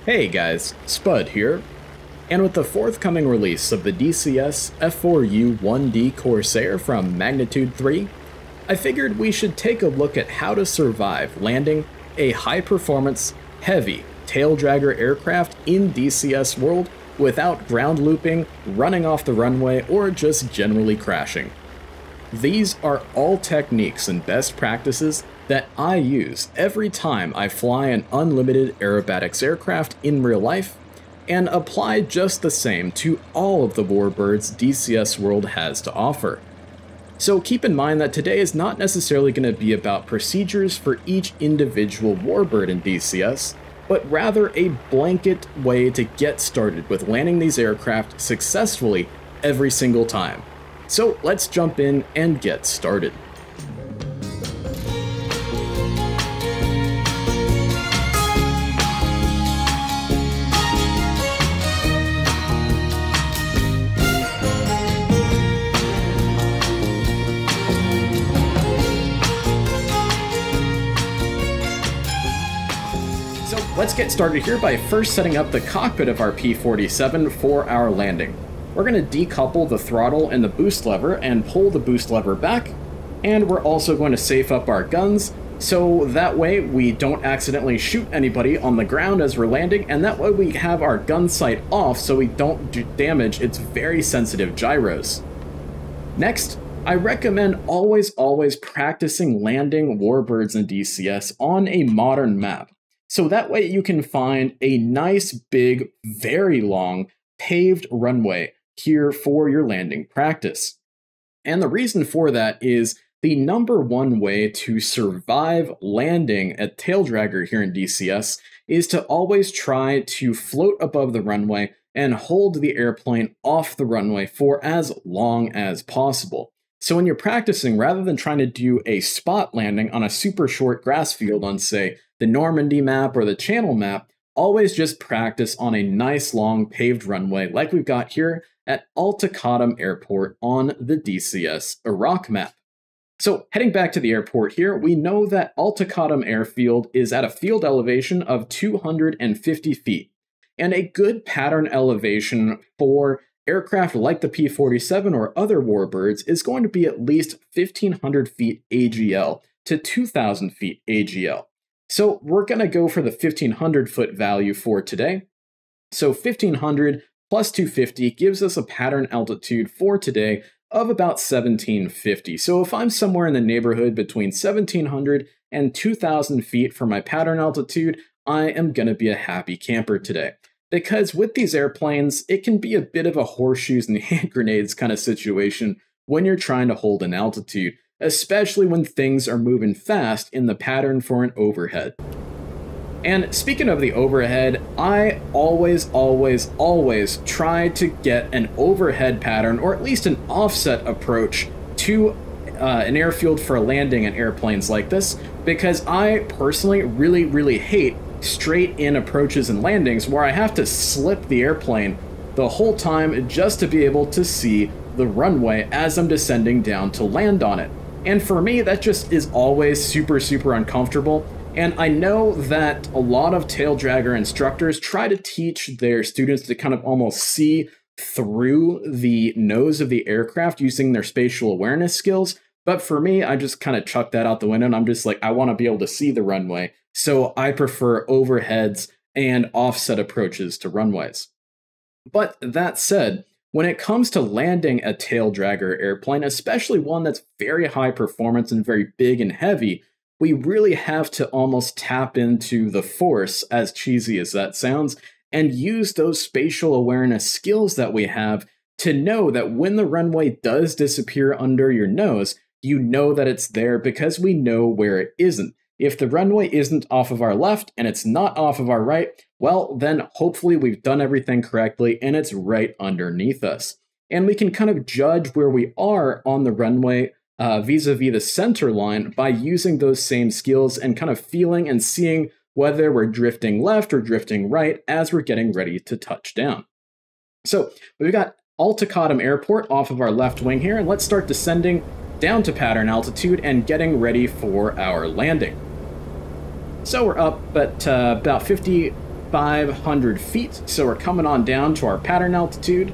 Hey guys, Spud here, and with the forthcoming release of the DCS F4U-1D Corsair from Magnitude 3, I figured we should take a look at how to survive landing a high-performance, heavy tail dragger aircraft in DCS World without ground looping, running off the runway, or just generally crashing. These are all techniques and best practices that I use every time I fly an unlimited aerobatics aircraft in real life, and apply just the same to all of the Warbirds DCS World has to offer. So keep in mind that today is not necessarily going to be about procedures for each individual Warbird in DCS, but rather a blanket way to get started with landing these aircraft successfully every single time. So let's jump in and get started. Let's get started here by first setting up the cockpit of our P-47 for our landing. We're going to decouple the throttle and the boost lever and pull the boost lever back, and we're also going to safe up our guns so that way we don't accidentally shoot anybody on the ground as we're landing, and that way we have our gun sight off so we don't damage its very sensitive gyros. Next, I recommend always practicing landing Warbirds in DCS on a modern map. So that way you can find a nice, big, very long paved runway here for your landing practice. And the reason for that is the #1 way to survive landing a tail dragger here in DCS is to always try to float above the runway and hold the airplane off the runway for as long as possible. So when you're practicing, rather than trying to do a spot landing on a super short grass field on, say, the Normandy map or the Channel map, always just practice on a nice long paved runway like we've got here at Al-Taqaddum Airport on the DCS Iraq map. So heading back to the airport here, we know that Al-Taqaddum Airfield is at a field elevation of 250 feet, and a good pattern elevation for aircraft like the P-47 or other Warbirds is going to be at least 1,500 feet AGL to 2,000 feet AGL. So we're going to go for the 1,500 foot value for today. So 1,500 plus 250 gives us a pattern altitude for today of about 1,750. So if I'm somewhere in the neighborhood between 1,700 and 2,000 feet for my pattern altitude, I am going to be a happy camper today. Because with these airplanes, it can be a bit of a horseshoes and hand grenades kind of situation when you're trying to hold an altitude, especially when things are moving fast in the pattern for an overhead. And speaking of the overhead, I always try to get an overhead pattern, or at least an offset approach to an airfield for landing in airplanes like this, because I personally really hate straight in approaches and landings where I have to slip the airplane the whole time just to be able to see the runway as I'm descending down to land on it. And for me, that just is always super uncomfortable. And I know that a lot of tail dragger instructors try to teach their students to kind of almost see through the nose of the aircraft using their spatial awareness skills. But for me, I just kind of chuck that out the window, and I'm just like, I want to be able to see the runway. So I prefer overheads and offset approaches to runways. But that said, when it comes to landing a tail dragger airplane, especially one that's very high performance and very big and heavy, we really have to almost tap into the force, as cheesy as that sounds, and use those spatial awareness skills that we have to know that when the runway does disappear under your nose, you know that it's there because we know where it isn't. If the runway isn't off of our left and it's not off of our right, well, then hopefully we've done everything correctly and it's right underneath us. And we can kind of judge where we are on the runway vis-a-vis the center line by using those same skills and kind of feeling and seeing whether we're drifting left or drifting right as we're getting ready to touch down. So we've got Al-Taqaddum Airport off of our left wing here, and let's start descending down to pattern altitude and getting ready for our landing. So we're up at about 50 2,500 feet, so we're coming on down to our pattern altitude.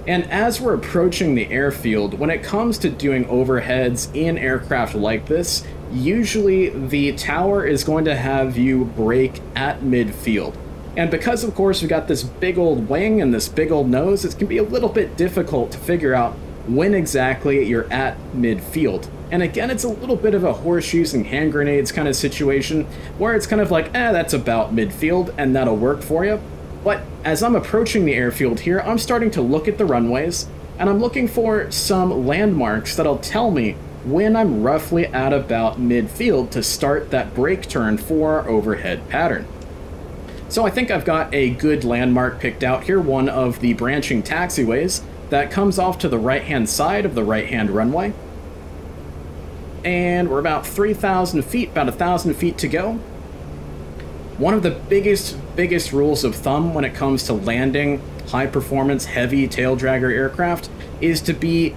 And as we're approaching the airfield, when it comes to doing overheads in aircraft like this, usually the tower is going to have you brake at midfield. And because, of course, we've got this big old wing and this big old nose, it can be a little bit difficult to figure out when exactly you're at midfield. And again, it's a little bit of a horseshoes and hand grenades kind of situation, where it's kind of like, that's about midfield, and that'll work for you. But as I'm approaching the airfield here, I'm starting to look at the runways, and I'm looking for some landmarks that'll tell me when I'm roughly at about midfield to start that brake turn for our overhead pattern. So I think I've got a good landmark picked out here, one of the branching taxiways that comes off to the right-hand side of the right-hand runway. And we're about 3,000 feet, about 1,000 feet to go. One of the biggest rules of thumb when it comes to landing high-performance, heavy tail dragger aircraft is to be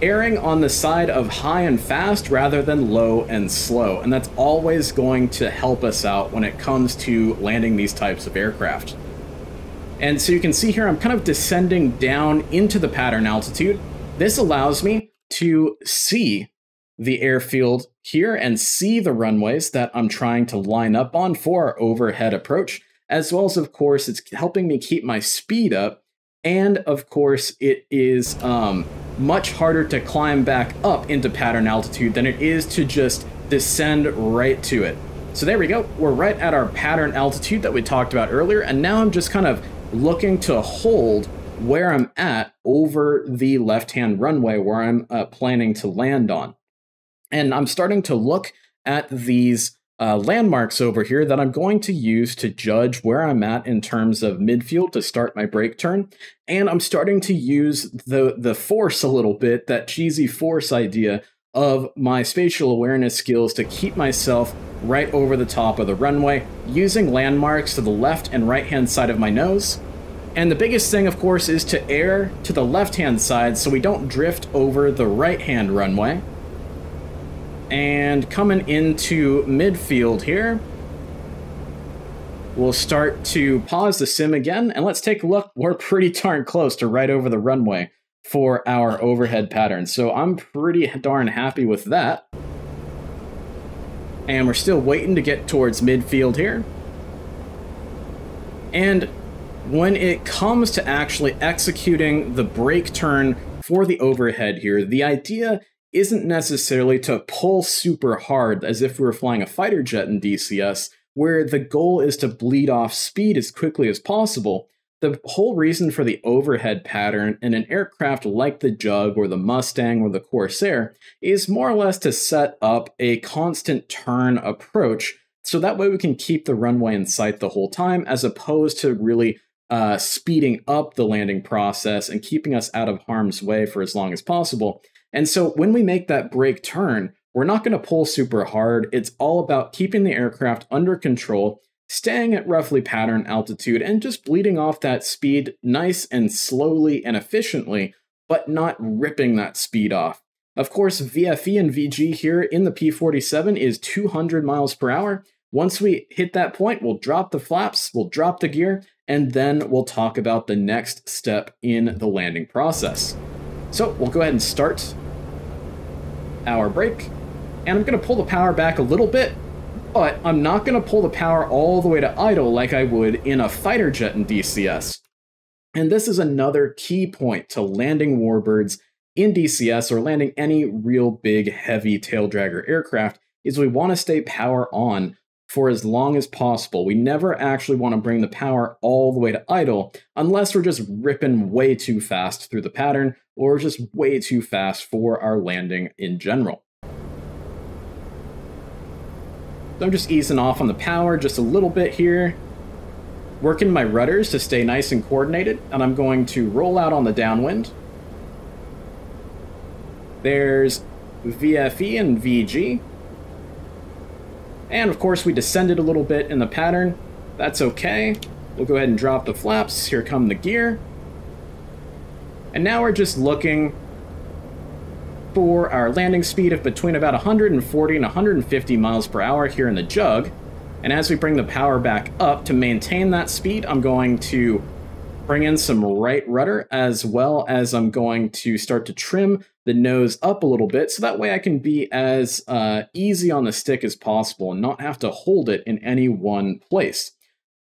erring on the side of high and fast rather than low and slow, and that's always going to help us out when it comes to landing these types of aircraft. And so you can see here I'm kind of descending down into the pattern altitude. This allows me to see the airfield here and see the runways that I'm trying to line up on for our overhead approach, as well as, of course, it's helping me keep my speed up. And of course, it is much harder to climb back up into pattern altitude than it is to just descend right to it. So there we go. We're right at our pattern altitude that we talked about earlier. And now I'm just kind of looking to hold where I'm at over the left-hand runway where I'm planning to land on. And I'm starting to look at these landmarks over here that I'm going to use to judge where I'm at in terms of midfield to start my brake turn. And I'm starting to use the force a little bit, that cheesy force idea of my spatial awareness skills to keep myself right over the top of the runway, using landmarks to the left and right-hand side of my nose. And the biggest thing, of course, is to air to the left-hand side so we don't drift over the right-hand runway. And coming into midfield here, we'll start to pause the sim again, and let's take a look. We're pretty darn close to right over the runway for our overhead pattern, so I'm pretty darn happy with that. And we're still waiting to get towards midfield here. And when it comes to actually executing the brake turn for the overhead here, the idea isn't necessarily to pull super hard as if we were flying a fighter jet in DCS, where the goal is to bleed off speed as quickly as possible. The whole reason for the overhead pattern in an aircraft like the Jug or the Mustang or the Corsair is more or less to set up a constant turn approach, so that way we can keep the runway in sight the whole time, as opposed to really speeding up the landing process and keeping us out of harm's way for as long as possible. And so when we make that brake turn, we're not going to pull super hard. It's all about keeping the aircraft under control, staying at roughly pattern altitude, and just bleeding off that speed nice and slowly and efficiently, but not ripping that speed off. Of course, VFE and VG here in the P-47 is 200 miles per hour. Once we hit that point, we'll drop the flaps, we'll drop the gear, and then we'll talk about the next step in the landing process. So we'll go ahead and start our brake, and I'm going to pull the power back a little bit, but I'm not going to pull the power all the way to idle like I would in a fighter jet in DCS. And this is another key point to landing Warbirds in DCS, or landing any real big heavy tail dragger aircraft, is we want to stay power on for as long as possible. We never actually want to bring the power all the way to idle unless we're just ripping way too fast through the pattern, or just way too fast for our landing in general. So I'm just easing off on the power just a little bit here, working my rudders to stay nice and coordinated, and I'm going to roll out on the downwind. There's VFE and VG. And of course we descended a little bit in the pattern. That's okay. We'll go ahead and drop the flaps. Here come the gear. And now we're just looking for our landing speed of between about 140 and 150 miles per hour here in the Jug. And as we bring the power back up to maintain that speed, I'm going to bring in some right rudder, as well as I'm going to start to trim the nose up a little bit, so that way I can be as easy on the stick as possible and not have to hold it in any one place.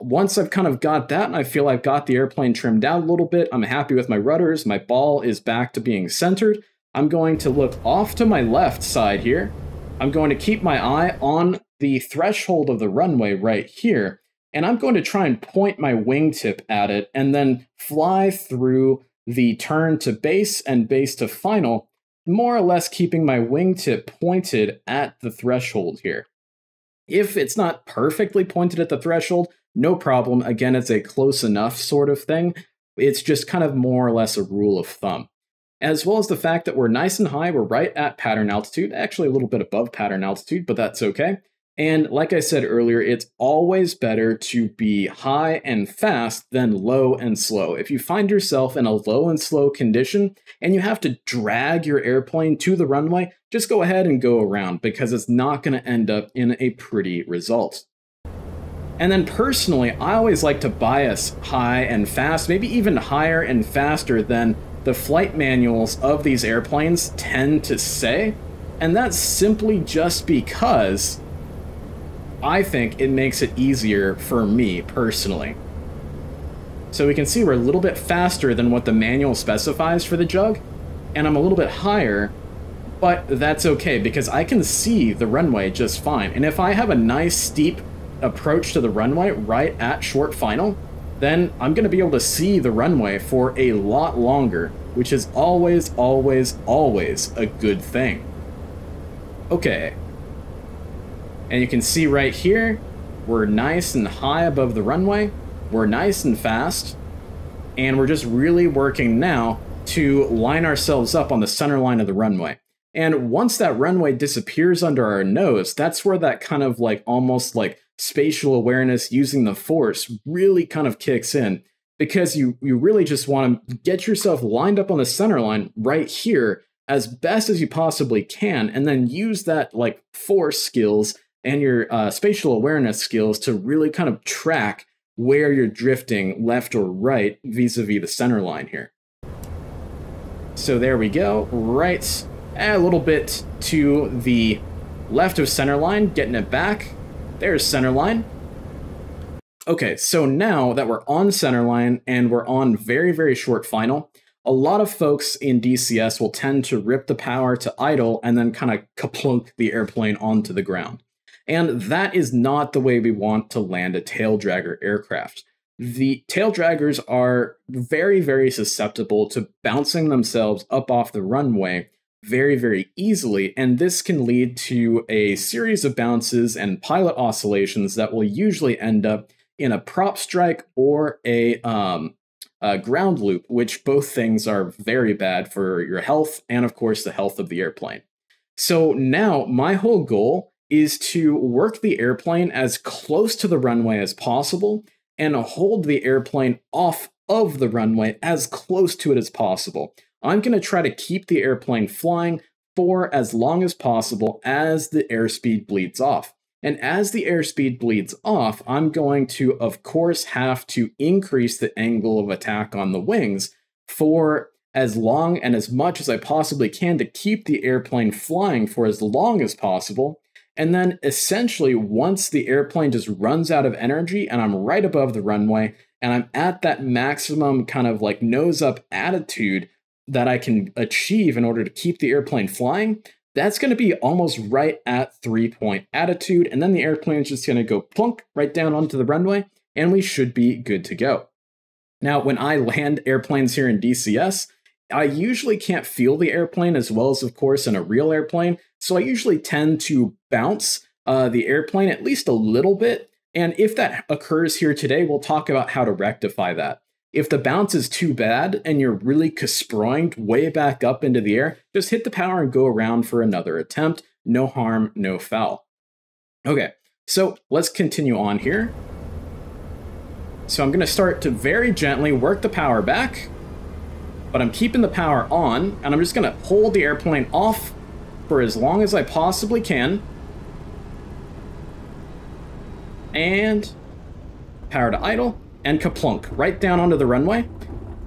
Once I've kind of got that and I feel I've got the airplane trimmed down a little bit, I'm happy with my rudders, my ball is back to being centered, I'm going to look off to my left side here. I'm going to keep my eye on the threshold of the runway right here, and I'm going to try and point my wingtip at it and then fly through the turn to base and base to final, more or less keeping my wingtip pointed at the threshold here. If it's not perfectly pointed at the threshold, no problem. Again, it's a close enough sort of thing. It's just kind of more or less a rule of thumb. As well as the fact that we're nice and high, we're right at pattern altitude, actually a little bit above pattern altitude, but that's okay. And like I said earlier, it's always better to be high and fast than low and slow. If you find yourself in a low and slow condition and you have to drag your airplane to the runway, just go ahead and go around, because it's not going to end up in a pretty result. And then personally, I always like to bias high and fast, maybe even higher and faster than the flight manuals of these airplanes tend to say. And that's simply just because I think it makes it easier for me personally. So we can see we're a little bit faster than what the manual specifies for the jug, and I'm a little bit higher, but that's okay because I can see the runway just fine. And if I have a nice steep approach to the runway right at short final, then I'm going to be able to see the runway for a lot longer, which is always, always, always a good thing. Okay. And you can see right here, we're nice and high above the runway, we're nice and fast, and we're just really working now to line ourselves up on the center line of the runway. And once that runway disappears under our nose, that's where that kind of like almost like spatial awareness using the force really kind of kicks in, because you really just want to get yourself lined up on the center line right here as best as you possibly can, and then use that like force skills and your spatial awareness skills to really kind of track where you're drifting left or right vis-a-vis the center line here. So there we go, right a little bit to the left of center line, getting it back. There's center line. Okay, so now that we're on center line and we're on very, very short final, a lot of folks in DCS will tend to rip the power to idle and then kind of kaplunk the airplane onto the ground. And that is not the way we want to land a tail dragger aircraft. The tail draggers are very, very susceptible to bouncing themselves up off the runway very, very easily, and this can lead to a series of bounces and pilot oscillations that will usually end up in a prop strike or a ground loop, which both things are very bad for your health and, of course, the health of the airplane. So now my whole goal is to work the airplane as close to the runway as possible and hold the airplane off of the runway as close to it as possible. I'm going to try to keep the airplane flying for as long as possible as the airspeed bleeds off. And as the airspeed bleeds off, I'm going to, of course, have to increase the angle of attack on the wings for as long and as much as I possibly can to keep the airplane flying for as long as possible. And then essentially, once the airplane just runs out of energy and I'm right above the runway and I'm at that maximum kind of like nose up attitude that I can achieve in order to keep the airplane flying, that's going to be almost right at 3-point attitude. And then the airplane is just going to go plunk right down onto the runway and we should be good to go. Now, when I land airplanes here in DCS, I usually can't feel the airplane as well as, of course, in a real airplane. So I usually tend to bounce the airplane at least a little bit. And if that occurs here today, we'll talk about how to rectify that. If the bounce is too bad and you're really kasproinged way back up into the air, just hit the power and go around for another attempt. No harm, no foul. Okay, so let's continue on here. So I'm going to start to very gently work the power back, but I'm keeping the power on, and I'm just going to hold the airplane off for as long as I possibly can. and power to idle, and kaplunk, right down onto the runway.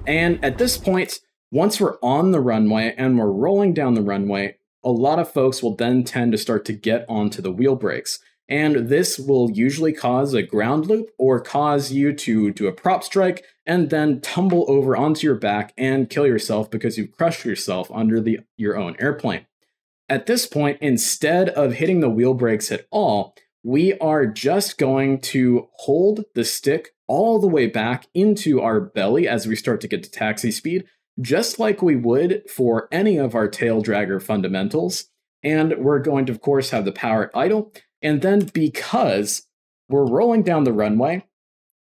And at this point, once we're on the runway and we're rolling down the runway, a lot of folks will then tend to start to get onto the wheel brakes. And this will usually cause a ground loop or cause you to do a prop strike and then tumble over onto your back and kill yourself because you've crushed yourself under your own airplane. At this point, instead of hitting the wheel brakes at all, we are just going to hold the stick all the way back into our belly as we start to get to taxi speed, just like we would for any of our tail dragger fundamentals. And we're going to, of course, have the power at idle. And then because we're rolling down the runway,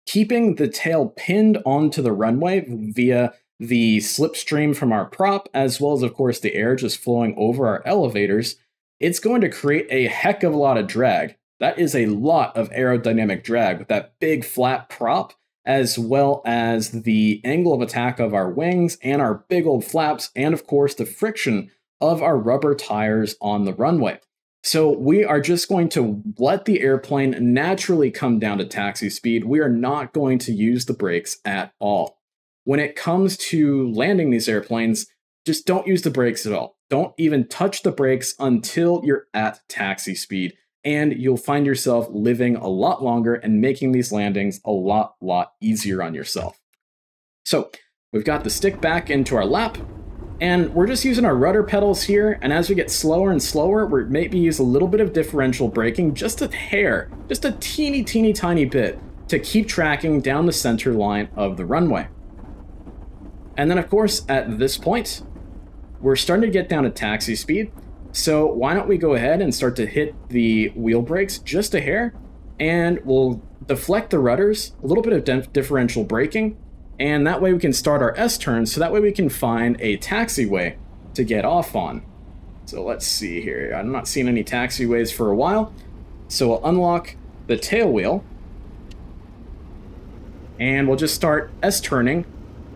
keeping the tail pinned onto the runway via the slipstream from our prop, as well as, of course, the air just flowing over our elevators, it's going to create a heck of a lot of drag. That is a lot of aerodynamic drag with that big flat prop, as well as the angle of attack of our wings and our big old flaps, and of course the friction of our rubber tires on the runway. So we are just going to let the airplane naturally come down to taxi speed. We are not going to use the brakes at all. When it comes to landing these airplanes, just don't use the brakes at all. Don't even touch the brakes until you're at taxi speed, and you'll find yourself living a lot longer and making these landings a lot easier on yourself. So we've got the stick back into our lap, and we're just using our rudder pedals here, and as we get slower and slower, we're maybe use a little bit of differential braking, just a hair, just a teeny tiny bit, to keep tracking down the center line of the runway. And then, of course, at this point, we're starting to get down to taxi speed, so why don't we go ahead and start to hit the wheel brakes just a hair, and we'll deflect the rudders, a little bit of differential braking, and that way we can start our S-turn, so that way we can find a taxiway to get off on. So let's see here. I'm not seeing any taxiways for a while, so we'll unlock the tail wheel, and we'll just start S-turning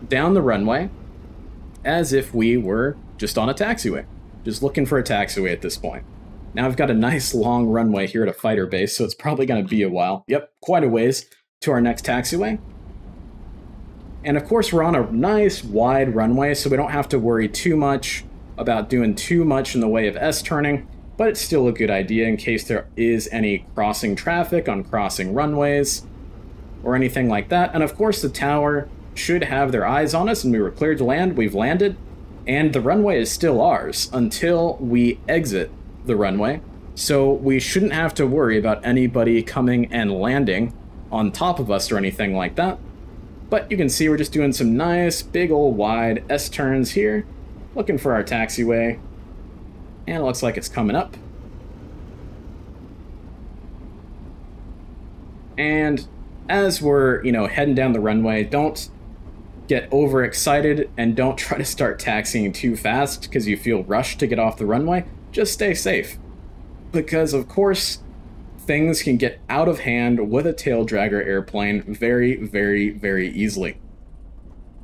down the runway as if we were just on a taxiway. Just looking for a taxiway at this point. Now I've got a nice long runway here at a fighter base, so it's probably going to be a while. Yep, quite a ways to our next taxiway. And of course we're on a nice wide runway, so we don't have to worry too much about doing too much in the way of S-turning, but it's still a good idea in case there is any crossing traffic on crossing runways or anything like that. And of course the tower should have their eyes on us, and we were cleared to land. We've landed. And the runway is still ours until we exit the runway, so we shouldn't have to worry about anybody coming and landing on top of us or anything like that. But you can see we're just doing some nice big old wide S-turns here, looking for our taxiway, and it looks like it's coming up. And as we're, heading down the runway, don't get overexcited and don't try to start taxiing too fast because you feel rushed to get off the runway. Just stay safe, because of course things can get out of hand with a tail dragger airplane very easily.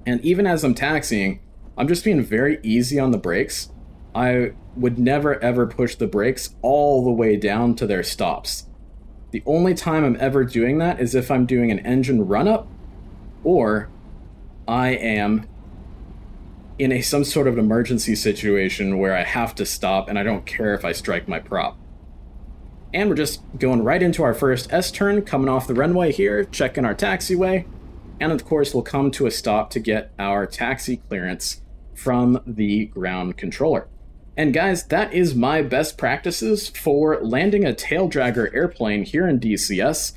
And even as I'm taxiing, I'm just being very easy on the brakes. I would never ever push the brakes all the way down to their stops. The only time I'm ever doing that is if I'm doing an engine run-up, or I am in some sort of emergency situation where I have to stop and I don't care if I strike my prop. And we're just going right into our first S-turn, coming off the runway here, checking our taxiway, and of course we'll come to a stop to get our taxi clearance from the ground controller. And guys, that is my best practices for landing a tail dragger airplane here in DCS.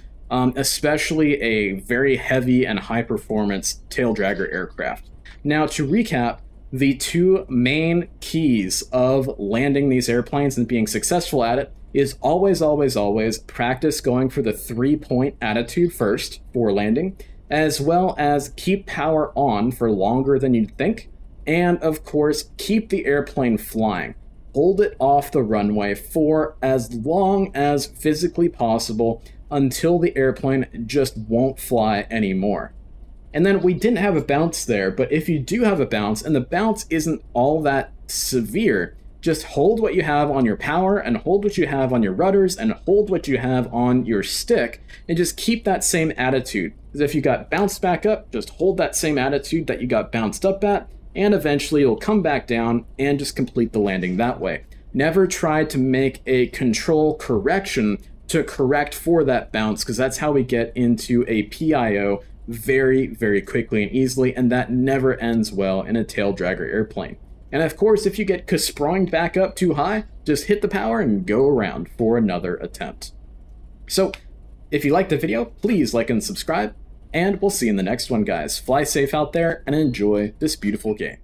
Especially a very heavy and high performance tail dragger aircraft. Now to recap, the two main keys of landing these airplanes and being successful at it is always practice going for the 3-point attitude first for landing, as well as keep power on for longer than you'd think, and of course keep the airplane flying. Hold it off the runway for as long as physically possible until the airplane just won't fly anymore. And then we didn't have a bounce there, but if you do have a bounce, and the bounce isn't all that severe, just hold what you have on your power and hold what you have on your rudders and hold what you have on your stick and just keep that same attitude. Because if you got bounced back up, just hold that same attitude that you got bounced up at, and eventually you'll come back down and just complete the landing that way. Never try to make a control correction to correct for that bounce, because that's how we get into a PIO very, very quickly and easily, and that never ends well in a tail dragger airplane. And of course, if you get sprung back up too high, just hit the power and go around for another attempt. So, if you liked the video, please like and subscribe, and we'll see you in the next one, guys. Fly safe out there and enjoy this beautiful game.